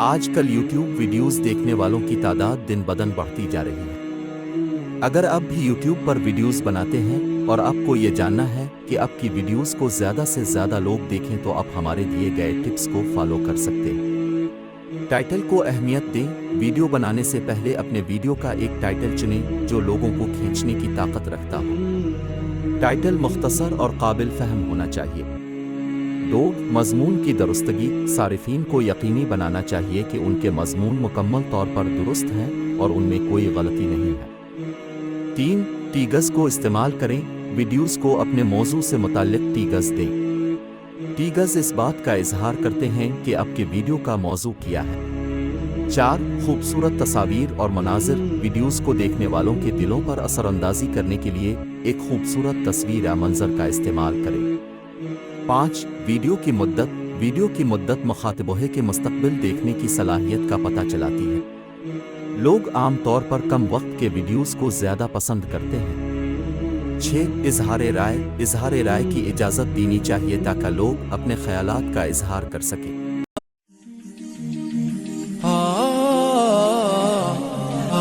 آج کل YouTube videos دیکھنے والوں کی تعداد دن بدن بڑھتی جا رہی ہے۔ اگر آپ بھی یوٹیوب پر ویڈیوز بناتے ہیں اور آپ کو یہ جاننا ہے کہ آپ کی ویڈیوز کو زیادہ سے زیادہ لوگ دیکھیں تو آپ ہمارے دیے گئے ٹپس کو فالو کر سکتے ہیں۔ ٹائٹل کو اہمیت دیں۔ ویڈیو بنانے سے پہلے اپنے ویڈیو کا ایک ٹائٹل چنیں جو لوگوں کو کھینچنے کی طاقت رکھتا ہو۔ ٹائٹل مختصر اور قابل فہم ہونا چاہیے۔ 2. مضمون کی درستگی۔ صارفین کو یقینی بنانا چاہیے کہ ان کے مضمون مکمل طور پر درست ہیں اور ان میں کوئی غلطی نہیں ہے۔ 3. ٹیگز کو استعمال کریں۔ ویڈیوز کو اپنے موضوع سے متعلق ٹیگز دیں۔ ٹیگز اس بات کا اظہار کرتے ہیں کہ آپ کے ویڈیو کا موضوع کیا ہے۔ 4. خوبصورت تصاویر اور مناظر۔ ویڈیوز کو دیکھنے والوں کے دلوں پر اثر اندازی کرنے کے لیے ایک خوبصورت تصویر یا منظر کا استعمال کریں۔ 5. ویڈیو کی مدت۔ ویڈیو کی مدت مخاطبہ کے مستقبل دیکھنے کی صلاحیت کا پتہ چلاتی ہے۔ لوگ عام طور پر کم وقت کے ویڈیوز کو زیادہ پسند کرتے ہیں۔ 6. اظہار رائے۔ اظہار رائے کی اجازت دینی چاہیے تاکہ لوگ اپنے خیالات کا اظہار کر سکیں۔